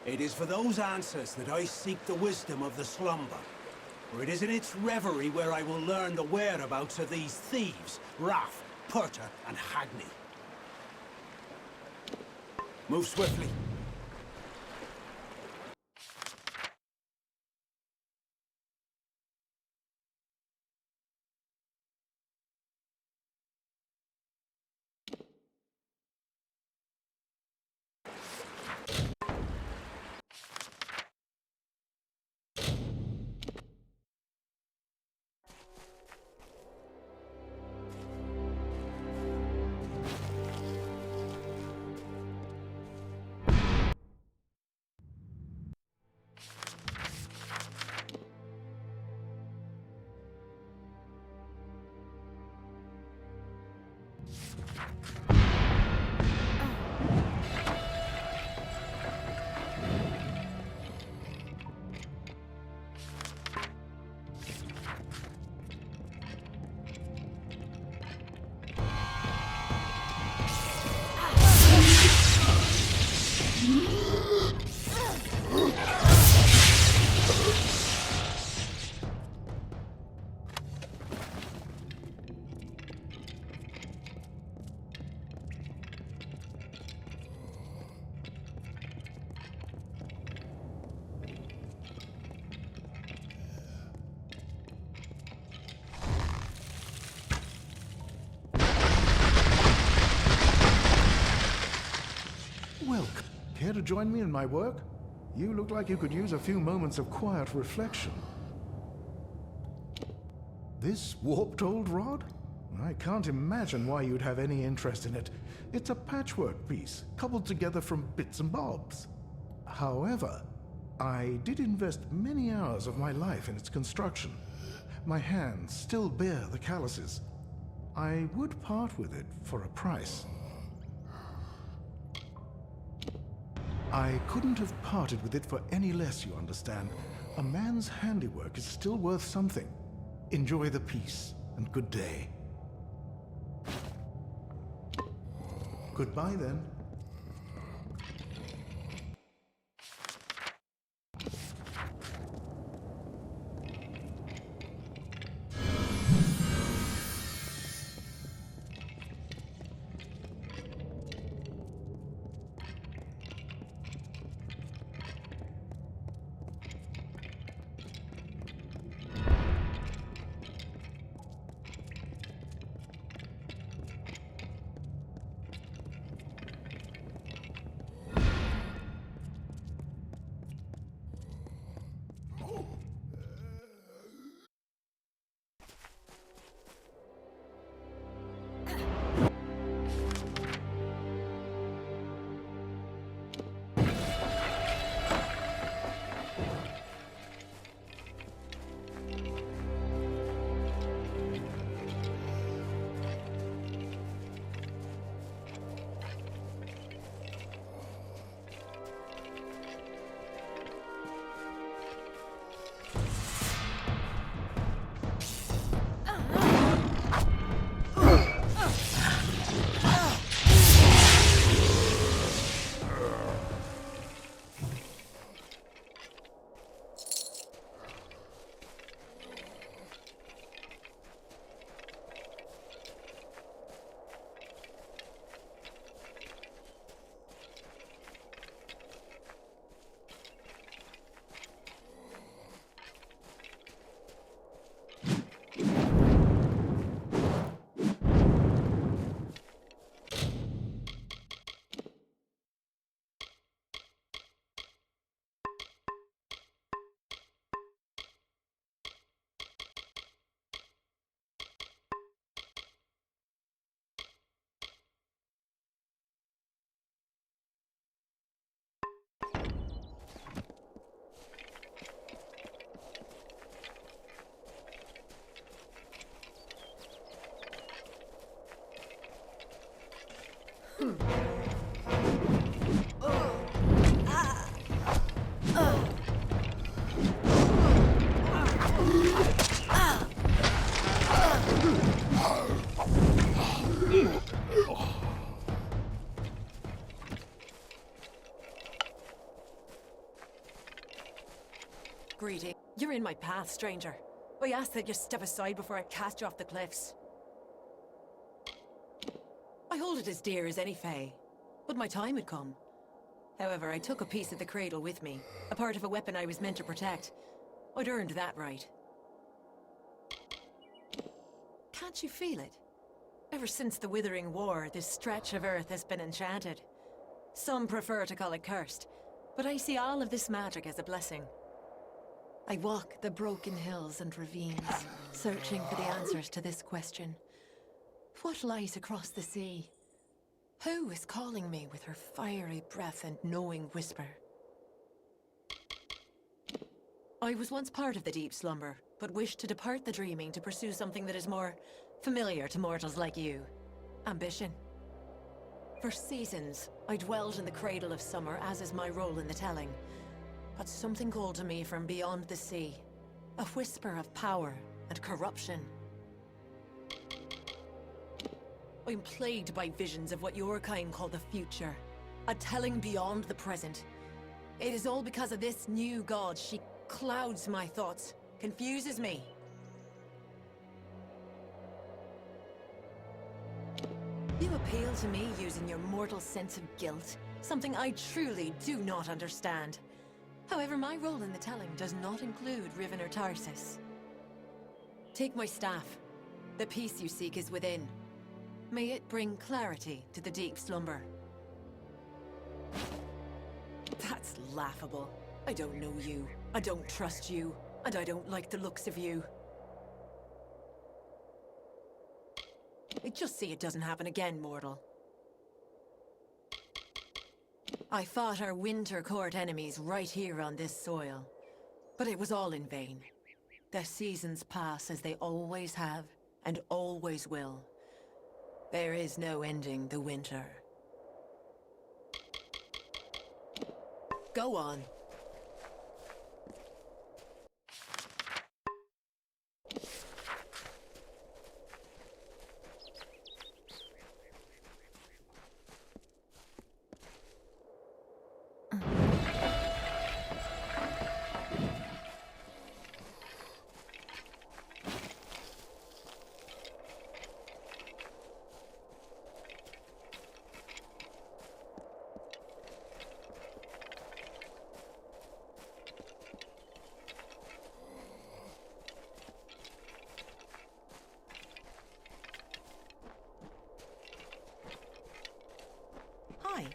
It is for those answers that I seek the wisdom of the slumber. For it is in its reverie where I will learn the whereabouts of these thieves, Raff, Purter, and Hagney. Move swiftly. Well, care to join me in my work? You look like you could use a few moments of quiet reflection. This warped old rod? I can't imagine why you'd have any interest in it. It's a patchwork piece, cobbled together from bits and bobs. However, I did invest many hours of my life in its construction. My hands still bear the calluses. I would part with it for a price. I couldn't have parted with it for any less, you understand. A man's handiwork is still worth something. Enjoy the piece, and good day. Goodbye, then. greeting. You're in my path, stranger. I ask that you step aside before I cast you off the cliffs. I hold it as dear as any fae, but my time had come. However, I took a piece of the cradle with me, a part of a weapon I was meant to protect. I'd earned that right. Can't you feel it? Ever since the Withering War, this stretch of earth has been enchanted. Some prefer to call it cursed, but I see all of this magic as a blessing. I walk the broken hills and ravines, searching for the answers to this question. What lies across the sea? Who is calling me with her fiery breath and knowing whisper? I was once part of the deep slumber, but wished to depart the dreaming to pursue something that is more familiar to mortals like you. Ambition. For seasons, I dwelled in the Cradle of Summer, as is my role in the telling. But something called to me from beyond the sea. A whisper of power and corruption. I'm plagued by visions of what your kind call the future. A telling beyond the present. It is all because of this new god. She clouds my thoughts, confuses me. You appeal to me using your mortal sense of guilt, something I truly do not understand. However, my role in the telling does not include Rivener Tarsus. Take my staff. The peace you seek is within. May it bring clarity to the deep slumber. That's laughable. I don't know you, I don't trust you, and I don't like the looks of you. Just see it doesn't happen again, mortal. I fought our Winter Court enemies right here on this soil, but it was all in vain. The seasons pass as they always have, and always will. There is no ending the winter. Go on. Hi.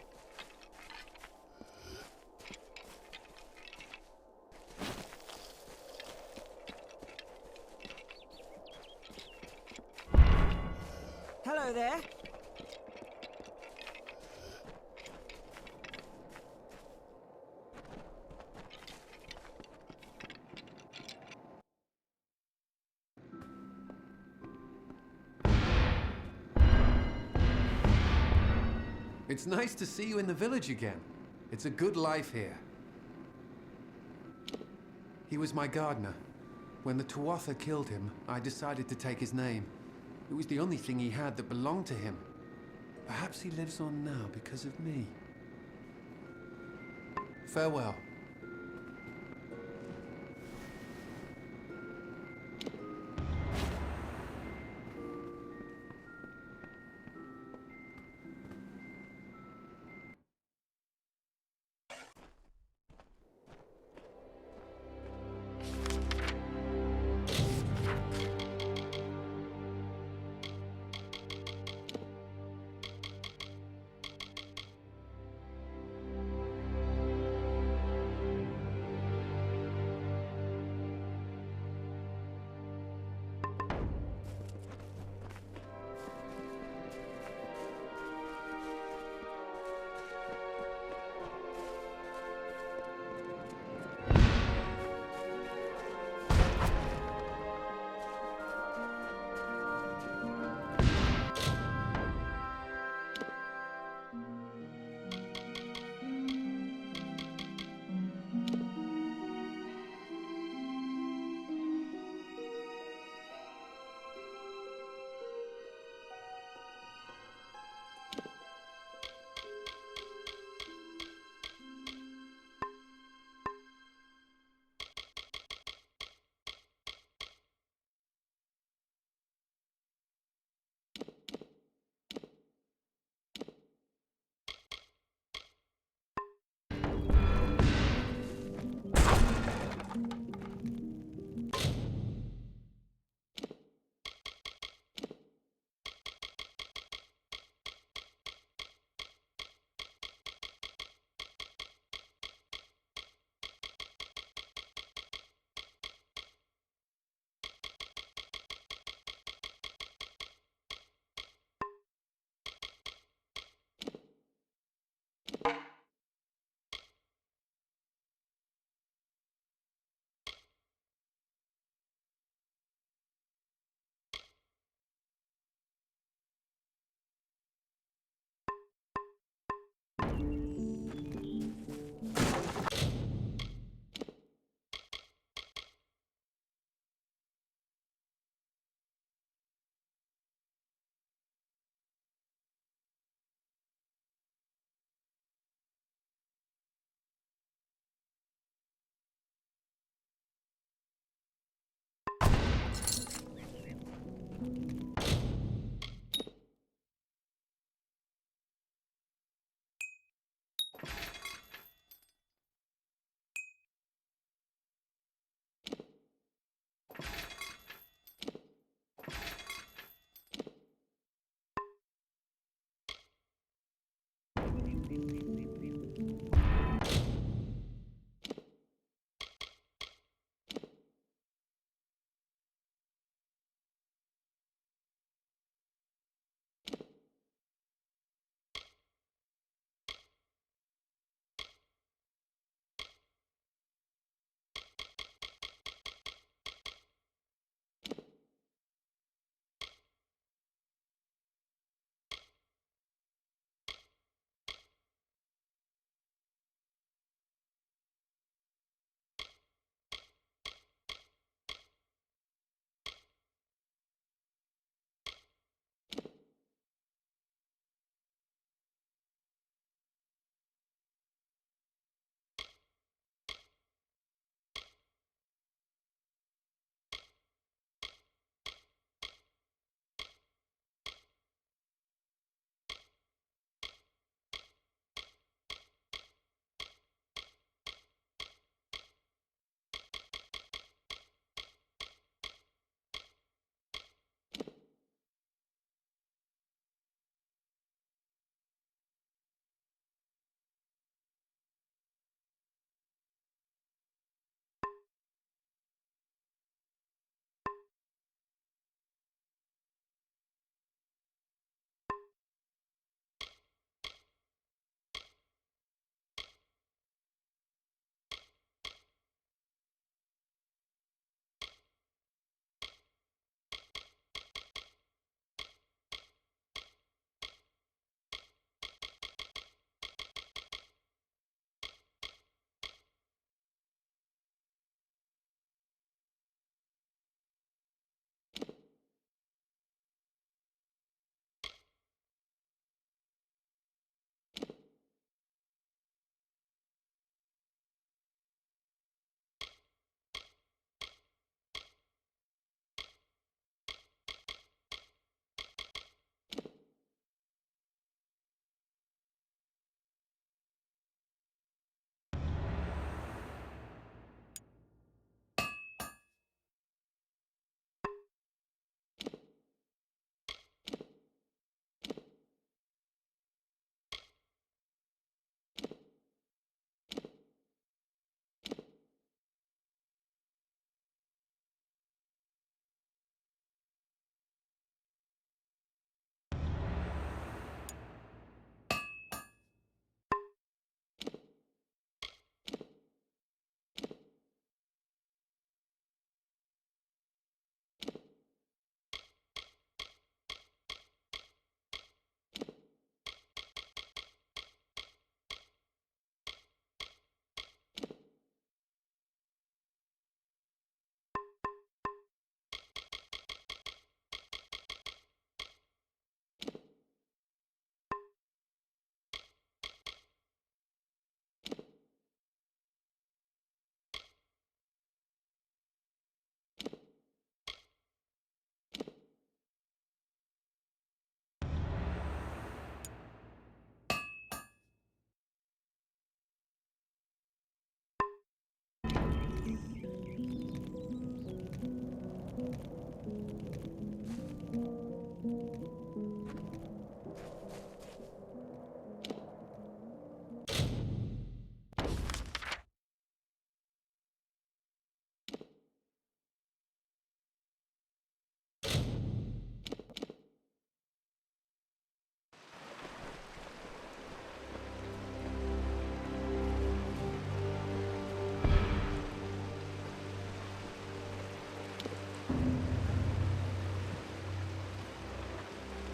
Hello there. It's nice to see you in the village again. It's a good life here. He was my gardener. When the Tuatha killed him, I decided to take his name. It was the only thing he had that belonged to him. Perhaps he lives on now because of me. Farewell.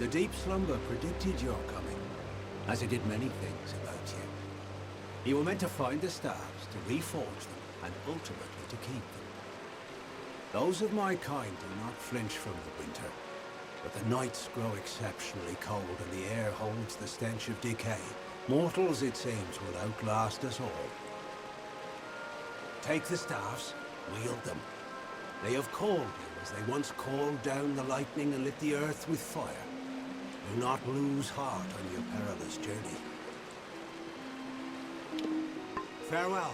The deep slumber predicted your coming, as it did many things about you. You were meant to find the stars, to reforge them, and ultimately to keep them. Those of my kind do not flinch from the winter, but the nights grow exceptionally cold and the air holds the stench of decay. Mortals, it seems, will outlast us all. Take the staffs, wield them. They have called you as they once called down the lightning and lit the earth with fire. Do not lose heart on your perilous journey. Farewell.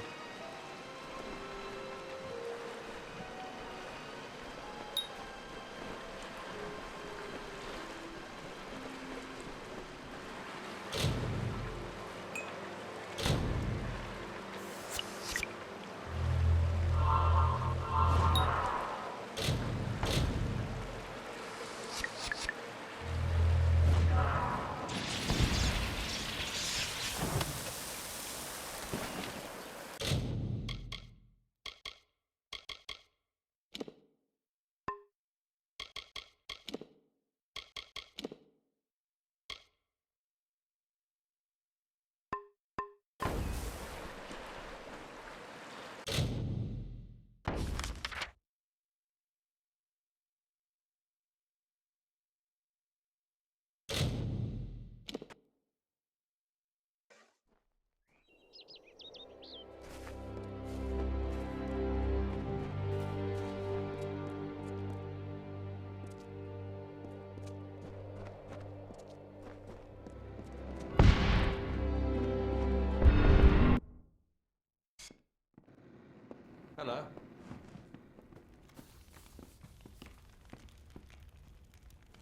Hello.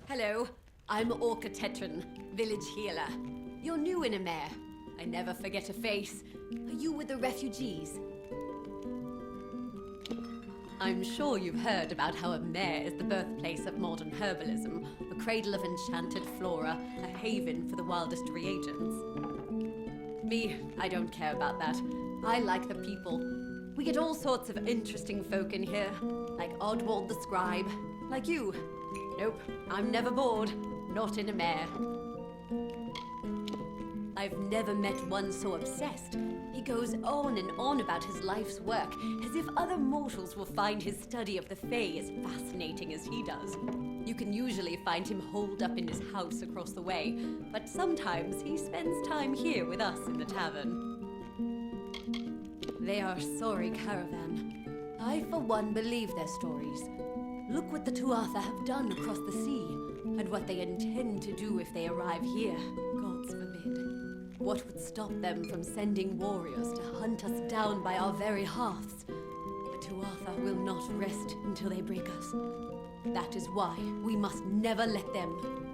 Hello, I'm Orca Tetran, village healer. You're new in Amer. I never forget a face. Are you with the refugees? I'm sure you've heard about how Amer is the birthplace of modern herbalism, a cradle of enchanted flora, a haven for the wildest reagents. Me, I don't care about that. I like the people. We get all sorts of interesting folk in here, like Oddwald the Scribe, like you. Nope, I'm never bored, not in Amer. I've never met one so obsessed. He goes on and on about his life's work, as if other mortals will find his study of the Fae as fascinating as he does. You can usually find him holed up in his house across the way, but sometimes he spends time here with us in the tavern. They are a sorry caravan. I, for one, believe their stories. Look what the Tuatha have done across the sea, and what they intend to do if they arrive here, gods forbid. What would stop them from sending warriors to hunt us down by our very hearths? The Tuatha will not rest until they break us. That is why we must never let them.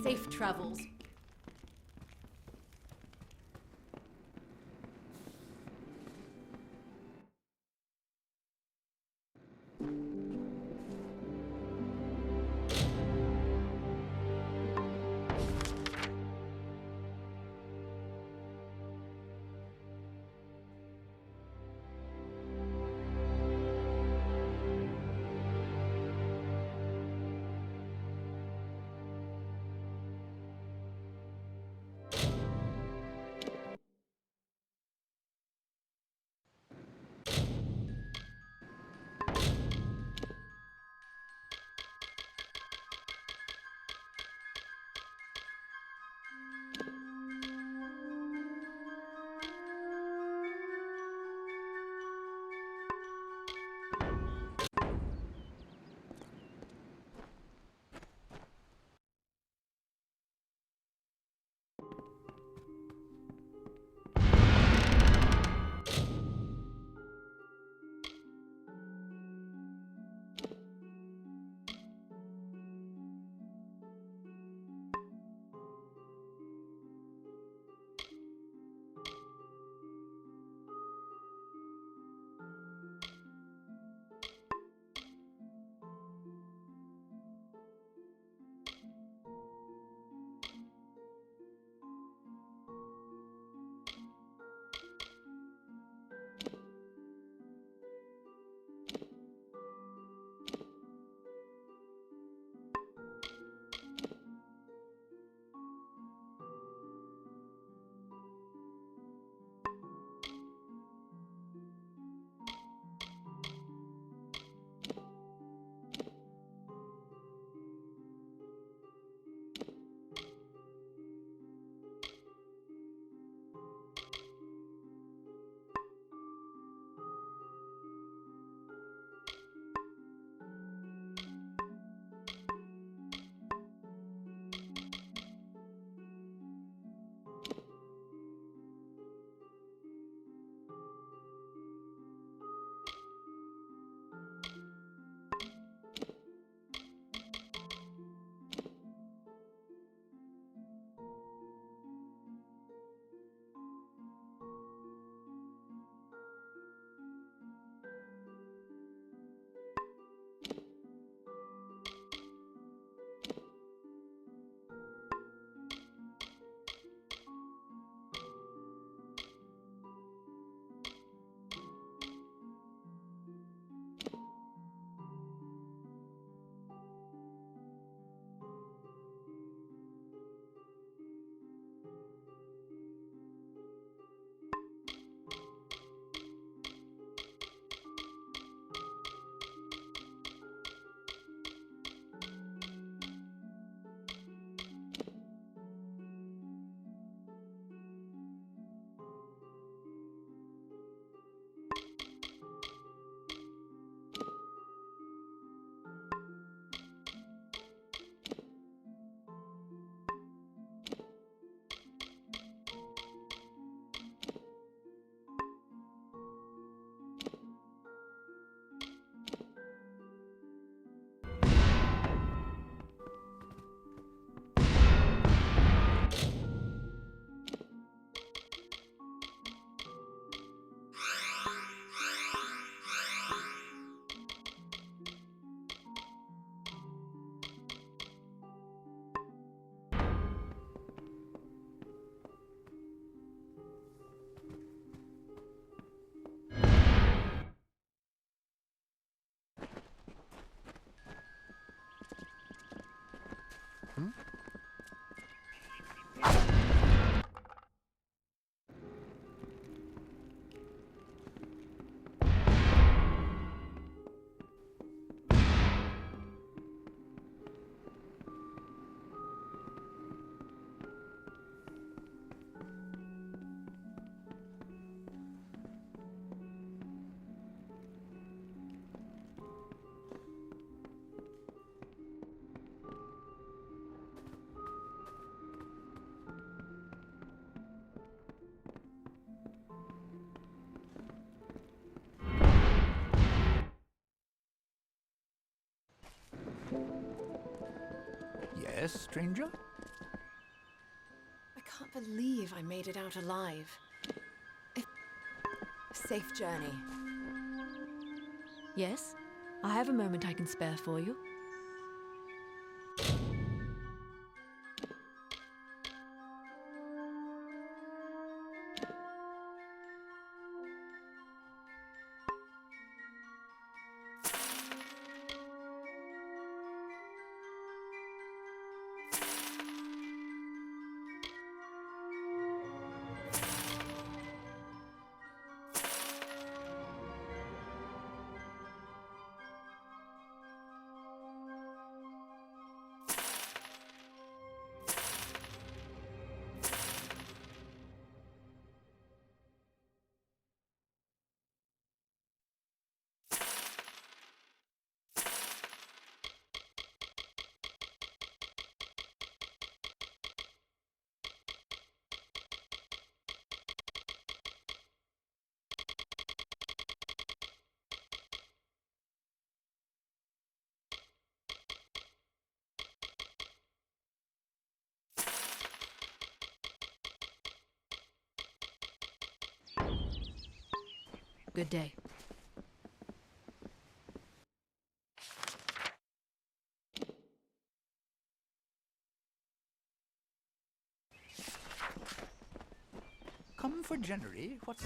Safe travels. Yes, stranger? I can't believe I made it out alive. Safe journey. Yes? I have a moment I can spare for you. Good day. Come for January? What's...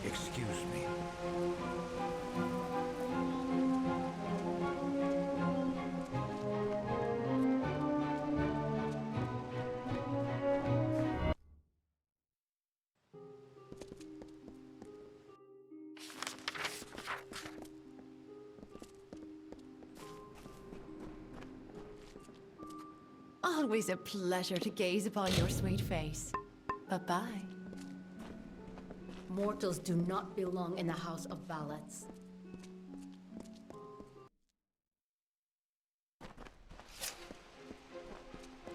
Excuse me. Always a pleasure to gaze upon your sweet face. Bye-bye. Mortals do not belong in the House of Ballads.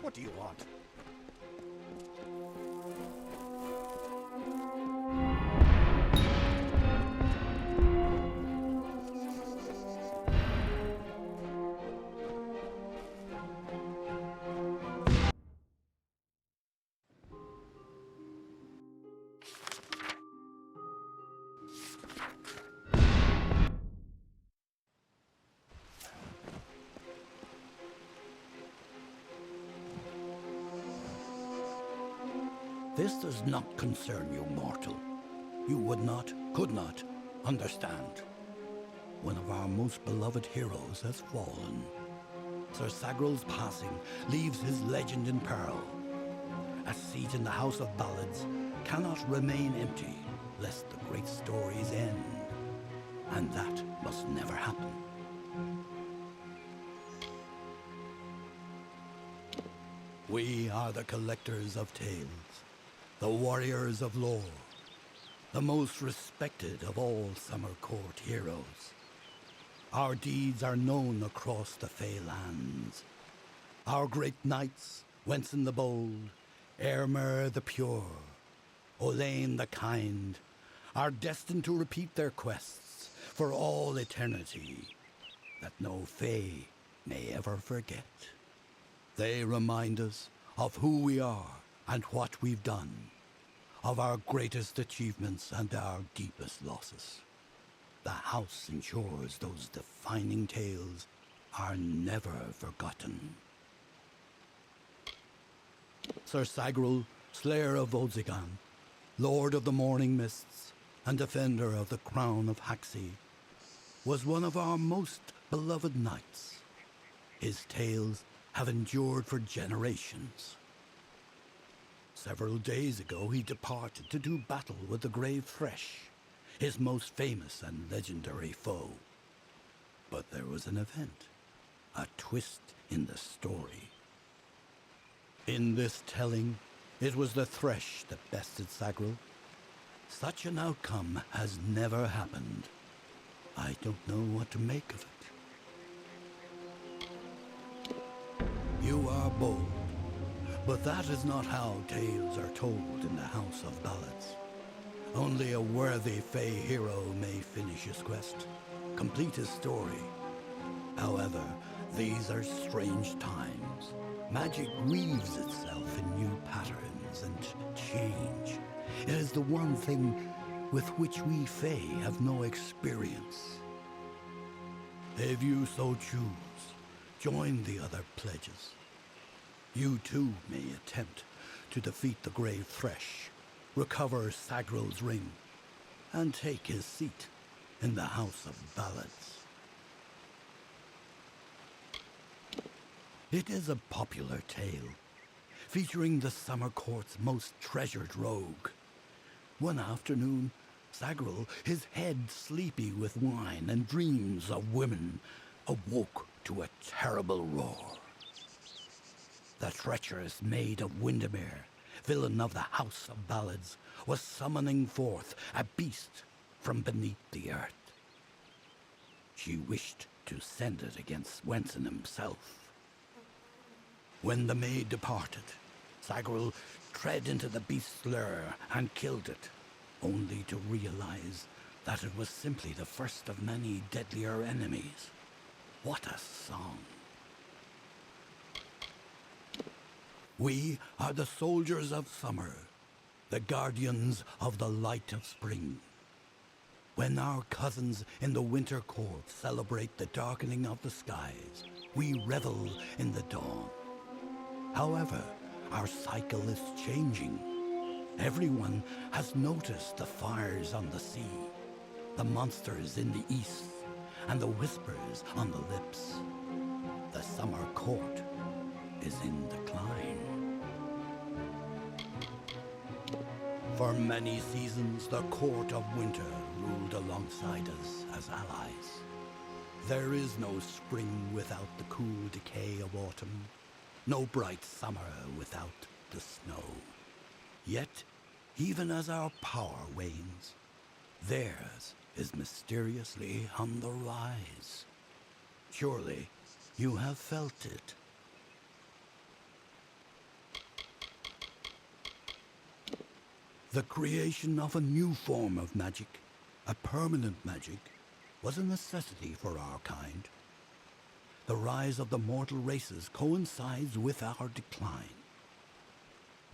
What do you want? This does not concern you, mortal. You would not, could not, understand. One of our most beloved heroes has fallen. Sir Sagral's passing leaves his legend in peril. A seat in the House of Ballads cannot remain empty, lest the great stories end. And that must never happen. We are the collectors of tales, the warriors of lore, the most respected of all Summer Court heroes. Our deeds are known across the Fey lands. Our great knights, Wenson the Bold, Airmer the Pure, Olaine the Kind, are destined to repeat their quests for all eternity, that no Fey may ever forget. They remind us of who we are and what we've done, of our greatest achievements and our deepest losses. The house ensures those defining tales are never forgotten. Sir Sagral, Slayer of Volzigan, Lord of the Morning Mists, and Defender of the Crown of Haxi, was one of our most beloved knights. His tales have endured for generations. Several days ago he departed to do battle with the Grave Thresh, his most famous and legendary foe. But there was an event, a twist in the story. In this telling, it was the Thresh that bested Sagral. Such an outcome has never happened. I don't know what to make of it. You are bold, but that is not how tales are told in the House of Ballads. Only a worthy Fey hero may finish his quest, complete his story. However, these are strange times. Magic weaves itself in new patterns and change. It is the one thing with which we Fey have no experience. If you so choose, join the other pledges. You too may attempt to defeat the Grave Thresh, recover Sagral's ring, and take his seat in the House of Ballads. It is a popular tale, featuring the summer court's most treasured rogue. One afternoon, Sagril, his head sleepy with wine and dreams of women, awoke to a terrible roar. The treacherous maid of Windermere, villain of the House of Ballads, was summoning forth a beast from beneath the earth. She wished to send it against Swenson himself. When the maid departed, Sagril tread into the beast's lair and killed it, only to realize that it was simply the first of many deadlier enemies. What a song! We are the soldiers of summer, the guardians of the light of spring. When our cousins in the winter court celebrate the darkening of the skies, we revel in the dawn. However, our cycle is changing. Everyone has noticed the fires on the sea, the monsters in the east, and the whispers on the lips. The summer court is in decline. For many seasons, the court of winter ruled alongside us as allies. There is no spring without the cool decay of autumn, no bright summer without the snow. Yet, even as our power wanes, theirs is mysteriously on the rise. Surely, you have felt it. The creation of a new form of magic, a permanent magic, was a necessity for our kind. The rise of the mortal races coincides with our decline.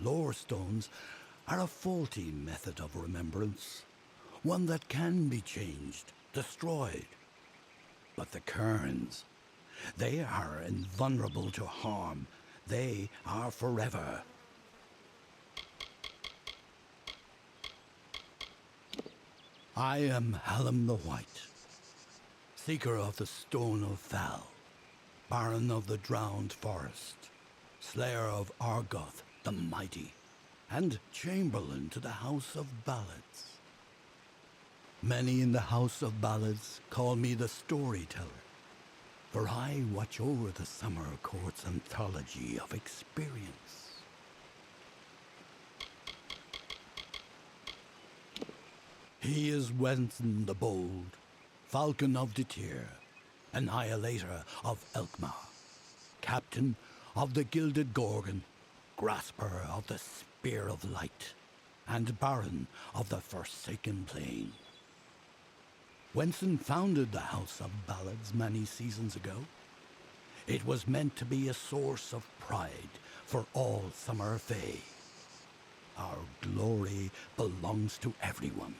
Lore stones are a faulty method of remembrance, one that can be changed, destroyed. But the cairns, they are invulnerable to harm. They are forever. I am Hallam the White, seeker of the Stone of Val, Baron of the Drowned Forest, Slayer of Argoth the Mighty, and Chamberlain to the House of Ballads. Many in the House of Ballads call me the Storyteller, for I watch over the Summer Court's anthology of experience. He is Wenson the Bold, Falcon of Detir, Annihilator of Elkmar, Captain of the Gilded Gorgon, Grasper of the Spear of Light, and Baron of the Forsaken Plain. Wenson founded the House of Ballads many seasons ago. It was meant to be a source of pride for all Summer Fae. Our glory belongs to everyone.